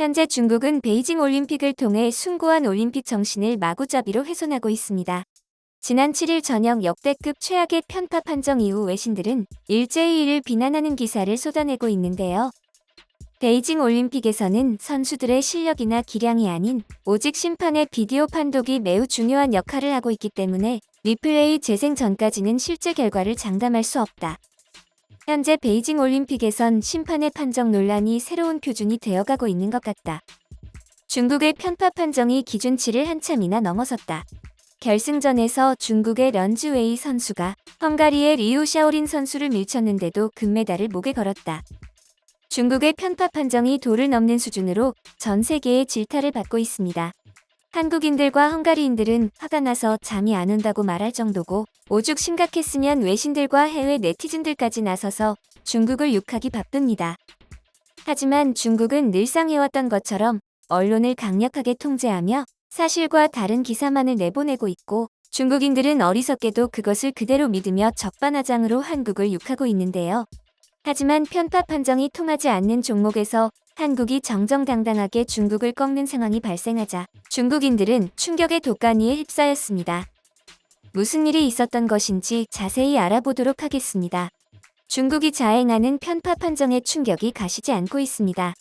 현재 중국은 베이징 올림픽을 통해 숭고한 올림픽 정신을 마구잡이로 훼손하고 있습니다. 지난 7일 저녁 역대급 최악의 편파 판정 이후 외신들은 일제히 이를 비난하는 기사를 쏟아내고 있는데요. 베이징 올림픽에서는 선수들의 실력이나 기량이 아닌 오직 심판의 비디오 판독이 매우 중요한 역할을 하고 있기 때문에 리플레이 재생 전까지는 실제 결과를 장담할 수 없다. 현재 베이징 올림픽에선 심판의 판정 논란이 새로운 표준이 되어가고 있는 것 같다. 중국의 편파 판정이 기준치를 한참이나 넘어섰다. 결승전에서 중국의 런즈웨이 선수가 헝가리의 리우 샤오린 선수를 밀쳤는데도 금메달을 목에 걸었다. 중국의 편파 판정이 도를 넘는 수준으로 전 세계의 질타를 받고 있습니다. 한국인들과 헝가리인들은 화가 나서 잠이 안 온다고 말할 정도고 오죽 심각했으면 외신들과 해외 네티즌들까지 나서서 중국을 욕하기 바쁩니다. 하지만 중국은 늘상 해왔던 것처럼 언론을 강력하게 통제하며 사실과 다른 기사만을 내보내고 있고 중국인들은 어리석게도 그것을 그대로 믿으며 적반하장으로 한국을 욕하고 있는데요. 하지만 편파 판정이 통하지 않는 종목에서 한국이 정정당당하게 중국을 꺾는 상황이 발생하자 중국인들은 충격의 독간이에 휩싸였습니다. 무슨 일이 있었던 것인지 자세히 알아보도록 하겠습니다. 중국이 자행하는 편파 판정의 충격이 가시지 않고 있습니다.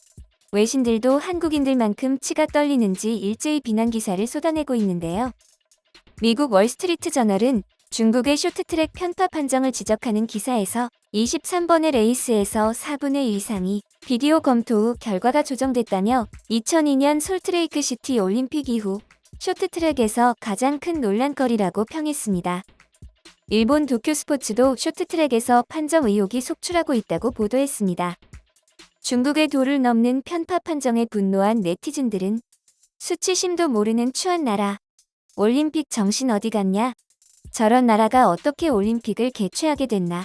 외신들도 한국인들만큼 치가 떨리는지 일제히 비난 기사를 쏟아내고 있는데요. 미국 월스트리트 저널은 중국의 쇼트트랙 편파 판정을 지적하는 기사에서 23번의 레이스에서 4분의 1 이상이 비디오 검토 후 결과가 조정됐다며 2002년 솔트레이크 시티 올림픽 이후 쇼트트랙에서 가장 큰 논란거리라고 평했습니다. 일본 도쿄스포츠도 쇼트트랙에서 판정 의혹이 속출하고 있다고 보도했습니다. 중국의 도를 넘는 편파 판정에 분노한 네티즌들은 수치심도 모르는 추한 나라, 올림픽 정신 어디 갔냐? 저런 나라가 어떻게 올림픽을 개최하게 됐나?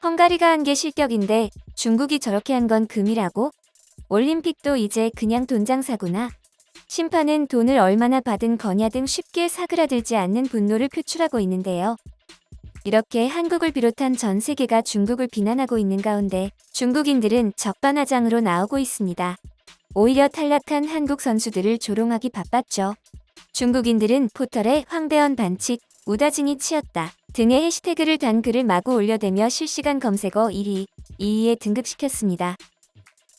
헝가리가 한 게 실격인데 중국이 저렇게 한 건 금이라고? 올림픽도 이제 그냥 돈 장사구나. 심판은 돈을 얼마나 받은 거냐 등 쉽게 사그라들지 않는 분노를 표출하고 있는데요. 이렇게 한국을 비롯한 전 세계가 중국을 비난하고 있는 가운데 중국인들은 적반하장으로 나오고 있습니다. 오히려 탈락한 한국 선수들을 조롱하기 바빴죠. 중국인들은 포털에 황배언 반칙, 우다징이 치였다 등의 해시태그를 단 글을 마구 올려대며 실시간 검색어 1위, 2위에 등극시켰습니다.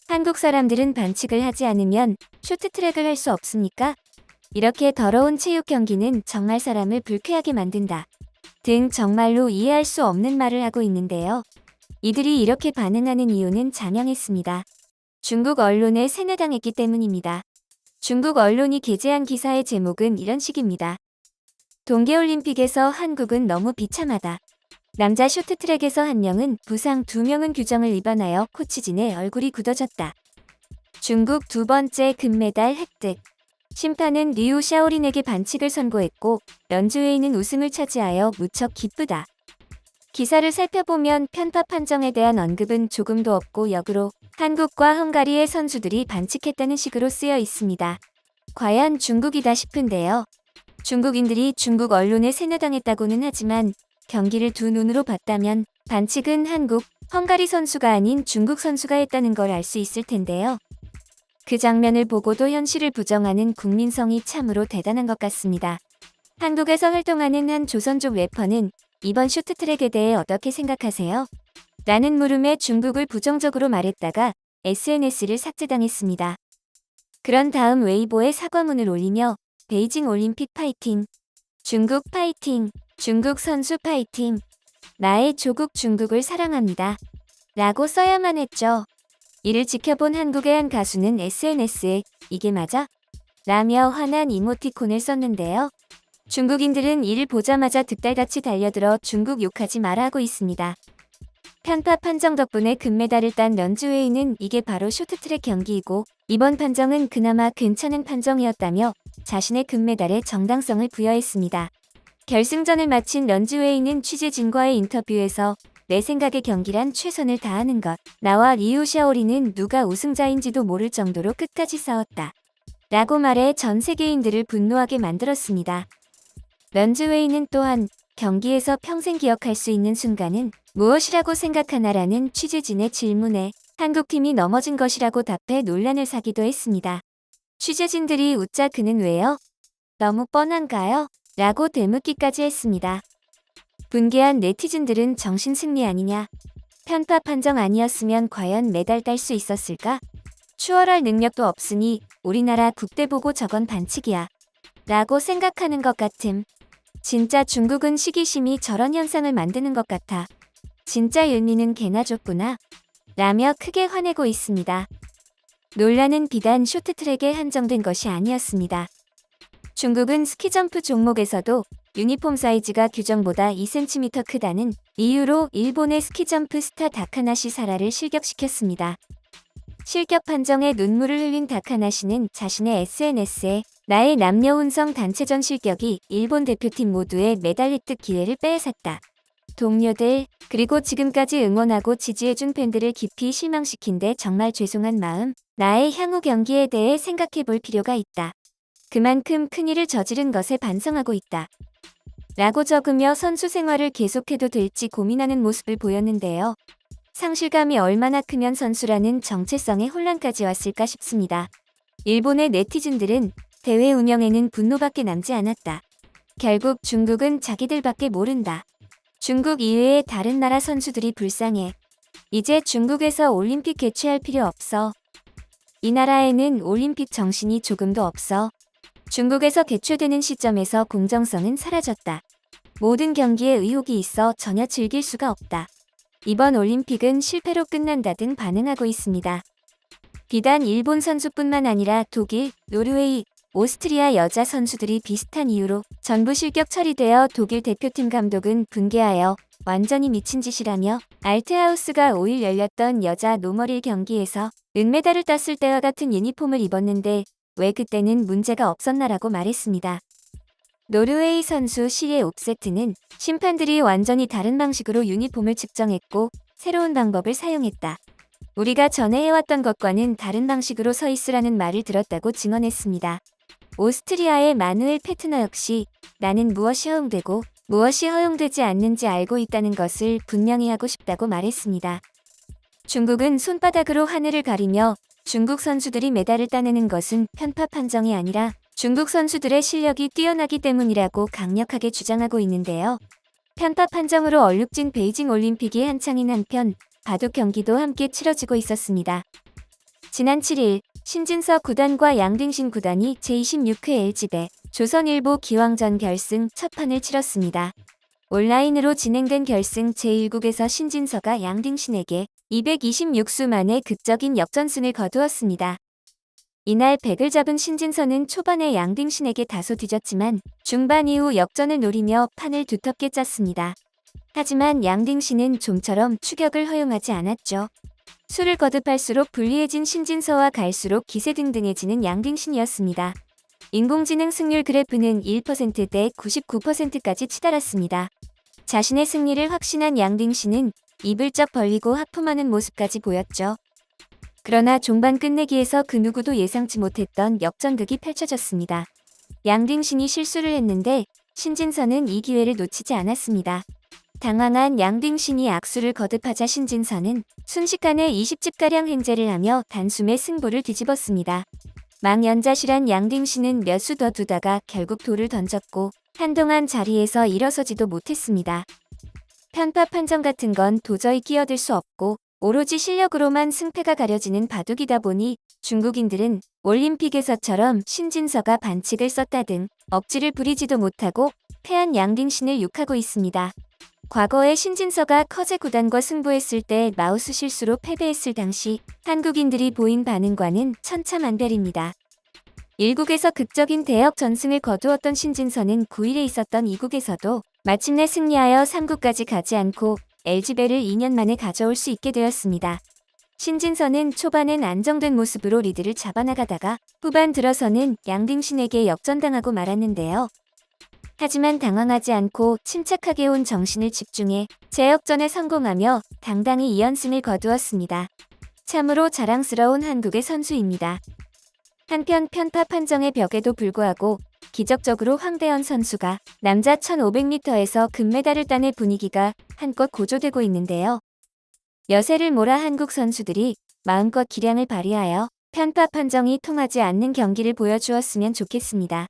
한국 사람들은 반칙을 하지 않으면 쇼트트랙을 할 수 없습니까? 이렇게 더러운 체육 경기는 정말 사람을 불쾌하게 만든다 등 정말로 이해할 수 없는 말을 하고 있는데요. 이들이 이렇게 반응하는 이유는 자명했습니다. 중국 언론에 세뇌당했기 때문입니다. 중국 언론이 게재한 기사의 제목은 이런 식입니다. 동계올림픽에서 한국은 너무 비참하다. 남자 쇼트트랙에서 1명은 부상 2명은 규정을 위반하여 코치진의 얼굴이 굳어졌다. 중국 2번째 금메달 획득. 심판은 리우 샤오린에게 반칙을 선고했고 런즈웨이는 우승을 차지하여 무척 기쁘다. 기사를 살펴보면 편파 판정에 대한 언급은 조금도 없고 역으로 한국과 헝가리의 선수들이 반칙했다는 식으로 쓰여 있습니다. 과연 중국이다 싶은데요. 중국인들이 중국 언론에 세뇌당했다고는 하지만 경기를 두 눈으로 봤다면 반칙은 한국, 헝가리 선수가 아닌 중국 선수가 했다는 걸 알 수 있을 텐데요. 그 장면을 보고도 현실을 부정하는 국민성이 참으로 대단한 것 같습니다. 한국에서 활동하는 한 조선족 래퍼는 이번 쇼트트랙에 대해 어떻게 생각하세요? 라는 물음에 중국을 부정적으로 말했다가 SNS를 삭제당했습니다. 그런 다음 웨이보에 사과문을 올리며 베이징 올림픽 파이팅, 중국 파이팅, 중국 선수 파이팅, 나의 조국 중국을 사랑합니다. 라고 써야만 했죠. 이를 지켜본 한국의 한 가수는 SNS에 이게 맞아? 라며 화난 이모티콘을 썼는데요. 중국인들은 이를 보자마자 득달같이 달려들어 중국 욕하지 마라 하고 있습니다. 편파 판정 덕분에 금메달을 딴 런즈웨이는 이게 바로 쇼트트랙 경기이고 이번 판정은 그나마 괜찮은 판정이었다며 자신의 금메달에 정당성을 부여했습니다. 결승전을 마친 런즈웨이는 취재진과의 인터뷰에서 내 생각의 경기란 최선을 다하는 것. 나와 리우 샤오린은 누가 우승자인지도 모를 정도로 끝까지 싸웠다. 라고 말해 전 세계인들을 분노하게 만들었습니다. 런즈웨이는 또한 경기에서 평생 기억할 수 있는 순간은 무엇이라고 생각하나라는 취재진의 질문에 한국팀이 넘어진 것이라고 답해 논란을 사기도 했습니다. 취재진들이 웃자 그는 왜요? 너무 뻔한가요? 라고 되묻기까지 했습니다. 분개한 네티즌들은 정신 승리 아니냐? 편파 판정 아니었으면 과연 메달 딸 수 있었을까? 추월할 능력도 없으니 우리나라 국대 보고 저건 반칙이야. 라고 생각하는 것 같음. 진짜 중국은 시기심이 저런 현상을 만드는 것 같아. 진짜 율미는 개나 줬구나. 라며 크게 화내고 있습니다. 논란은 비단 쇼트트랙에 한정된 것이 아니었습니다. 중국은 스키점프 종목에서도 유니폼 사이즈가 규정보다 2cm 크다는 이유로 일본의 스키점프 스타 다카나시 사라를 실격시켰습니다. 실격 판정에 눈물을 흘린 다카나시는 자신의 SNS에 나의 남녀운성 단체전 실격이 일본 대표팀 모두의 메달 획득 기회를 빼앗았다. 동료들, 그리고 지금까지 응원하고 지지해준 팬들을 깊이 실망시킨 데 정말 죄송한 마음, 나의 향후 경기에 대해 생각해볼 필요가 있다. 그만큼 큰일을 저지른 것에 반성하고 있다. 라고 적으며 선수 생활을 계속해도 될지 고민하는 모습을 보였는데요. 상실감이 얼마나 크면 선수라는 정체성에 혼란까지 왔을까 싶습니다. 일본의 네티즌들은 대회 운영에는 분노밖에 남지 않았다. 결국 중국은 자기들밖에 모른다. 중국 이외의 다른 나라 선수들이 불쌍해. 이제 중국에서 올림픽 개최할 필요 없어. 이 나라에는 올림픽 정신이 조금도 없어. 중국에서 개최되는 시점에서 공정성은 사라졌다. 모든 경기에 의혹이 있어 전혀 즐길 수가 없다. 이번 올림픽은 실패로 끝난다 등 반응하고 있습니다. 비단 일본 선수뿐만 아니라 독일, 노르웨이, 오스트리아 여자 선수들이 비슷한 이유로 전부 실격 처리되어 독일 대표팀 감독은 분개하여 완전히 미친 짓이라며 알트하우스가 5일 열렸던 여자 노멀일 경기에서 은메달을 땄을 때와 같은 유니폼을 입었는데 왜 그때는 문제가 없었나라고 말했습니다. 노르웨이 선수 시의 옵세트는 심판들이 완전히 다른 방식으로 유니폼을 측정했고 새로운 방법을 사용했다. 우리가 전에 해왔던 것과는 다른 방식으로 서 있으라는 말을 들었다고 증언했습니다. 오스트리아의 마누엘 페트너 역시 나는 무엇이 허용되고 무엇이 허용되지 않는지 알고 있다는 것을 분명히 하고 싶다고 말했습니다. 중국은 손바닥으로 하늘을 가리며 중국 선수들이 메달을 따내는 것은 편파 판정이 아니라 중국 선수들의 실력이 뛰어나기 때문이라고 강력하게 주장하고 있는데요. 편파 판정으로 얼룩진 베이징 올림픽이 한창인 한편 바둑 경기도 함께 치러지고 있었습니다. 지난 7일 신진서 구단과 양딩신 구단이 제26회 LG 대 조선일보 기왕전 결승 첫 판을 치렀습니다. 온라인으로 진행된 결승 제1국에서 신진서가 양딩신에게 226수 만에 극적인 역전승을 거두었습니다. 이날 백을 잡은 신진서는 초반에 양딩신에게 다소 뒤졌지만 중반 이후 역전을 노리며 판을 두텁게 짰습니다. 하지만 양딩신은 좀처럼 추격을 허용하지 않았죠. 수를 거듭할수록 불리해진 신진서와 갈수록 기세등등해지는 양딩신이었습니다. 인공지능 승률 그래프는 1%대 99%까지 치달았습니다. 자신의 승리를 확신한 양딩신은 입을 쩍 벌리고 하품하는 모습까지 보였죠. 그러나 종반 끝내기에서 그 누구도 예상치 못했던 역전극이 펼쳐졌습니다. 양딩신이 실수를 했는데 신진서는 이 기회를 놓치지 않았습니다. 당황한 양딩신이 악수를 거듭하자 신진서는 순식간에 20집가량 행제를 하며 단숨에 승부를 뒤집었습니다. 망연자실한 양딩신은 몇 수 더 두다가 결국 돌을 던졌고 한동안 자리에서 일어서지도 못했습니다. 편파 판정 같은 건 도저히 끼어들 수 없고 오로지 실력으로만 승패가 가려지는 바둑이다 보니 중국인들은 올림픽에서처럼 신진서가 반칙을 썼다 등 억지를 부리지도 못하고 패한 양딩신을 욕하고 있습니다. 과거에 신진서가 커제 구단과 승부했을 때 마우스 실수로 패배했을 당시 한국인들이 보인 반응과는 천차만별입니다. 1국에서 극적인 대역 전승을 거두었던 신진서는 9일에 있었던 2국에서도 마침내 승리하여 3국까지 가지 않고 LG배를 2년 만에 가져올 수 있게 되었습니다. 신진서는 초반엔 안정된 모습으로 리드를 잡아나가다가 후반 들어서는 양딩신에게 역전당하고 말았는데요. 하지만 당황하지 않고 침착하게 온 정신을 집중해 재역전에 성공하며 당당히 2연승을 거두었습니다. 참으로 자랑스러운 한국의 선수입니다. 한편 편파 판정의 벽에도 불구하고 기적적으로 황대현 선수가 남자 1500m에서 금메달을 따내 분위기가 한껏 고조되고 있는데요. 여세를 몰아 한국 선수들이 마음껏 기량을 발휘하여 편파 판정이 통하지 않는 경기를 보여주었으면 좋겠습니다.